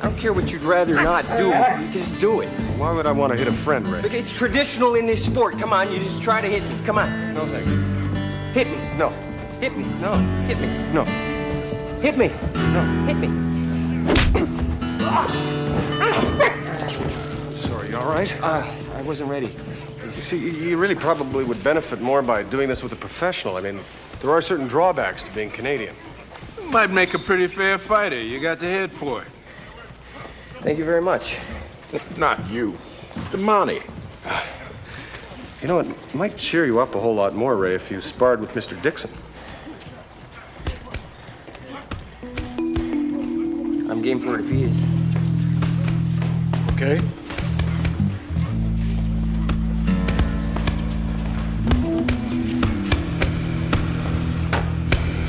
I don't care what you'd rather not do. You just do it. Why would I want to hit a friend, Ray? Look, it's traditional in this sport. Come on, you just try to hit me. Come on. No, thank you. Hit me. No. Hit me. No. Hit me. No. Hit me. No. Hit me. Sorry, you all right? I wasn't ready. You see, you really probably would benefit more by doing this with a professional. I mean, there are certain drawbacks to being Canadian. Might make a pretty fair fighter. You got the head for it. Thank you very much. Not you. The Mountie. You know, it might cheer you up a whole lot more, Ray, if you sparred with Mr. Dixon. I'm game for it if he is. Okay.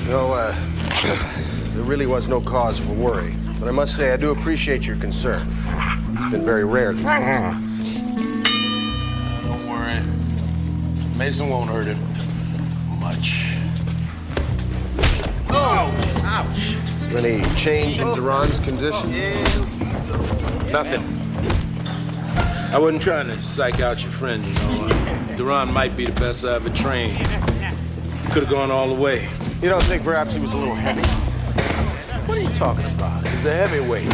You know, there really was no cause for worry. But I must say, I do appreciate your concern. It's been very rare these days. Don't worry. Mason won't hurt him much. Oh! Ouch! Is there any change in Duran's condition? Nothing. I wasn't trying to psych out your friend, you know. Duran might be the best I ever trained. Could have gone all the way. You don't think perhaps he was a little heavy? What are you talking about? He's a heavyweight.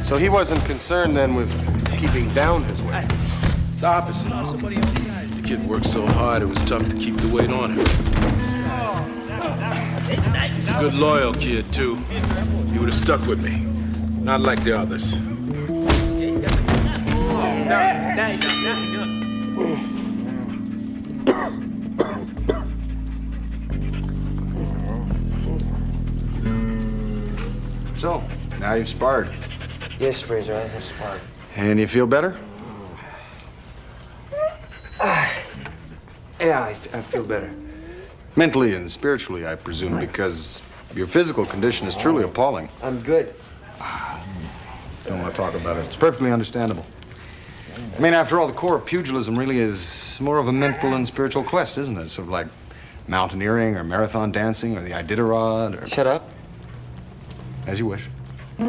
So he wasn't concerned then with keeping down his weight? The opposite. The kid worked so hard, it was tough to keep the weight on him. He's a good, loyal kid, too. He would have stuck with me. Not like the others. So, now you've sparred. Yes, Fraser, I have sparred. And you feel better? Yeah, I feel better. Mentally and spiritually, I presume, because your physical condition is truly appalling. I'm good. Don't want to talk about it. It's perfectly understandable. I mean, after all, the core of pugilism really is more of a mental and spiritual quest, isn't it? Sort of like mountaineering or marathon dancing or the Iditarod or... Shut up. As you wish. We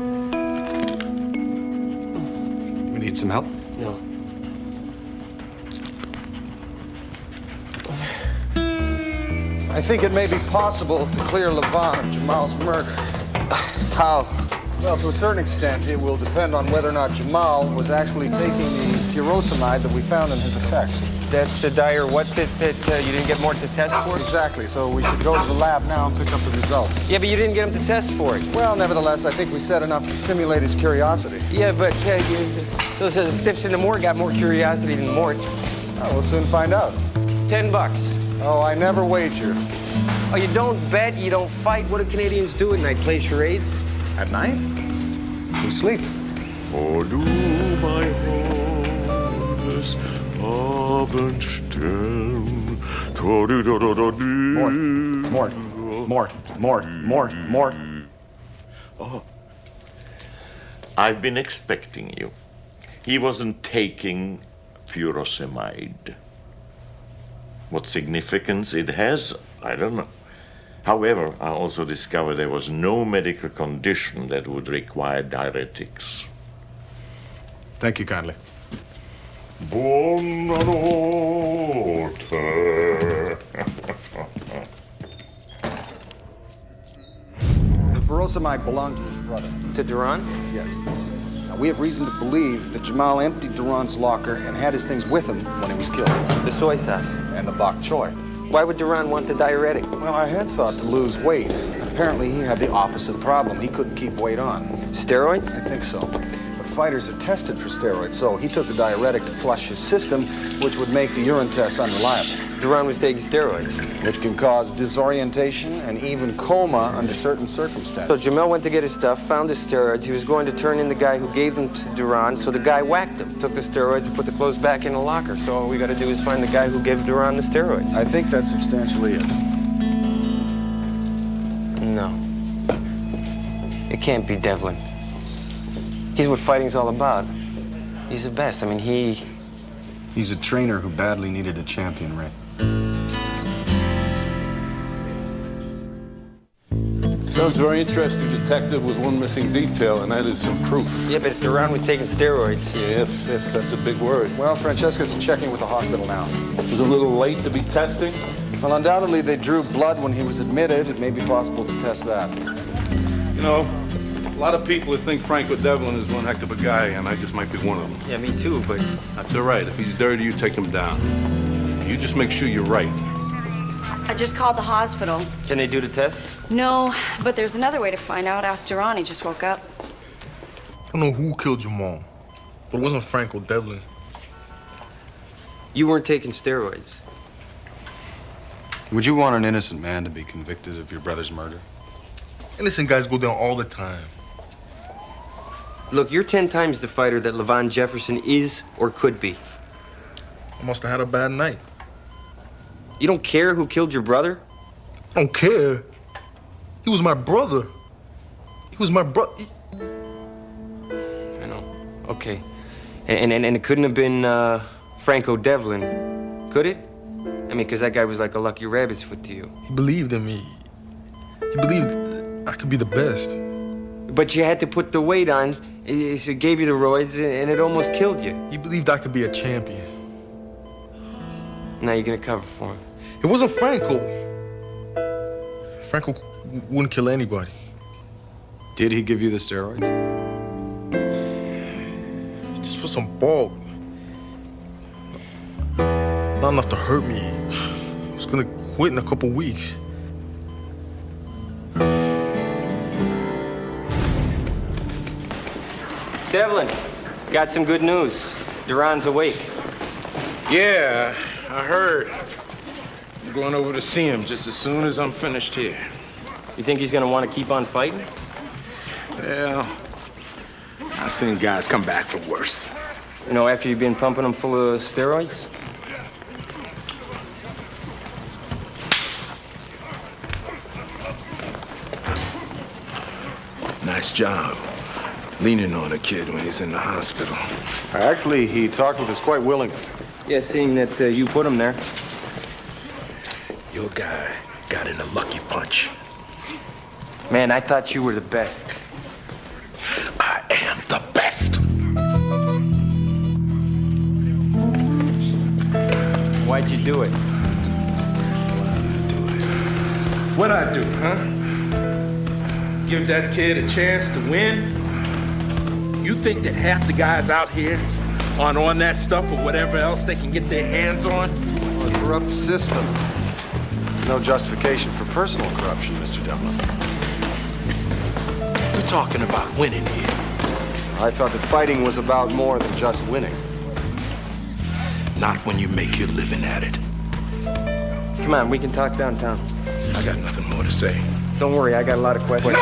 need some help? No. I think it may be possible to clear Levant of Jamal's murder. How? Well, to a certain extent, it will depend on whether or not Jamal was actually taking the furosemide that we found in his effects. That's the dire what's it said you didn't get more to test for? Exactly, so we should go to the lab now and pick up the results. Yeah, but you didn't get him to test for it. Well, nevertheless, I think we said enough to stimulate his curiosity. Yeah, but those stiffs in the morgue got more curiosity than Mort. Well, we'll soon find out. $10. Oh, I never wager. Oh, you don't bet, you don't fight. What do Canadians do at night? Play charades? At night? We sleep. Oh, du mein Haus, Abendstern, Mort. Oh, I've been expecting you. He wasn't taking furosemide. What significance it has, I don't know. However, I also discovered there was no medical condition that would require diuretics. Thank you kindly. Buonanotte. The furosemide belonged to his brother. To Duran? Yes. Now, we have reason to believe that Jamal emptied Duran's locker and had his things with him when he was killed. The soy sauce. And the bok choy. Why would Duran want the diuretic? Well, I had thought to lose weight. Apparently, he had the opposite problem. He couldn't keep weight on. Steroids? I think so. But fighters are tested for steroids, so he took the diuretic to flush his system, which would make the urine tests unreliable. Duran was taking steroids. Which can cause disorientation and even coma under certain circumstances. So Jamel went to get his stuff, found the steroids. He was going to turn in the guy who gave them to Duran, so the guy whacked him. Took the steroids and put the clothes back in the locker. So all we got to do is find the guy who gave Duran the steroids. I think that's substantially it. No. It can't be Devlin. He's what fighting's all about. He's the best. I mean, He's a trainer who badly needed a champion, Ray. Sounds very interesting, detective, with one missing detail, and that is some proof. Yeah, but if Duran was taking steroids. Yeah, if that's a big word. Well, Francesca's checking with the hospital now. Was a little late to be testing? Well, undoubtedly, they drew blood when he was admitted. It may be possible to test that. You know, a lot of people that think Franco Devlin is one heck of a guy, and I just might be one of them. Yeah, me too, but... That's all right. If he's dirty, you take him down. You just make sure you're right. I just called the hospital. Can they do the test? No, but there's another way to find out. Ask Duran, he just woke up. I don't know who killed your mom, but it wasn't Franco Devlin. You weren't taking steroids. Would you want an innocent man to be convicted of your brother's murder? Innocent guys go down all the time. Look, you're 10 times the fighter that Levon Jefferson is or could be. I must have had a bad night. You don't care who killed your brother? I don't care. He was my brother. He was my brother. I know. Okay. And it couldn't have been Franco Devlin, could it? I mean, because that guy was like a lucky rabbit's foot to you. He believed in me. He believed I could be the best. But you had to put the weight on, so it gave you the roids, and it almost killed you. He believed I could be a champion. Now you're gonna cover for him. It wasn't Franco. Franco wouldn't kill anybody. Did he give you the steroids? Just for some bulk. Not enough to hurt me. I was gonna quit in a couple weeks. Devlin, got some good news. Duran's awake. Yeah, I heard. I'm going over to see him just as soon as I'm finished here. You think he's gonna want to keep on fighting? Well, I've seen guys come back for worse. You know, after you've been pumping him full of steroids? Nice job. Leaning on a kid when he's in the hospital. Actually, he talked with us quite willingly. Yeah, seeing that you put him there. Your guy got in a lucky punch. Man, I thought you were the best. I am the best. Why'd you do it? What'd I do, huh? Give that kid a chance to win? You think that half the guys out here aren't on that stuff or whatever else they can get their hands on? A corrupt system. No justification for personal corruption, Mr. Devlin. We're talking about winning here. I thought that fighting was about more than just winning. Not when you make your living at it. Come on, we can talk downtown. I got nothing more to say. Don't worry, I got a lot of questions.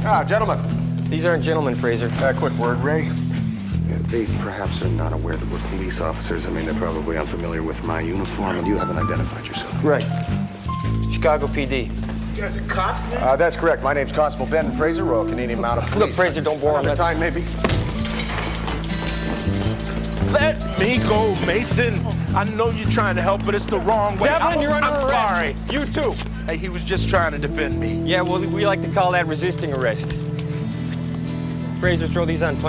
Ah, gentlemen. These aren't gentlemen, Fraser. Quick word, Ray. They perhaps are not aware that we're police officers. I mean, they're probably unfamiliar with my uniform, and you haven't identified yourself. Right. Chicago PD. You guys are cops, man? That's correct. My name's Constable Ben Fraser, Royal Canadian Mounted Police. Look, Fraser, don't bore him. Another time, maybe. Let me go, Mason. I know you're trying to help, but it's the wrong way. Devlin, you're under arrest. Sorry. You too. Hey, he was just trying to defend me. Yeah, well, we like to call that resisting arrest. Fraser, throw these on 20.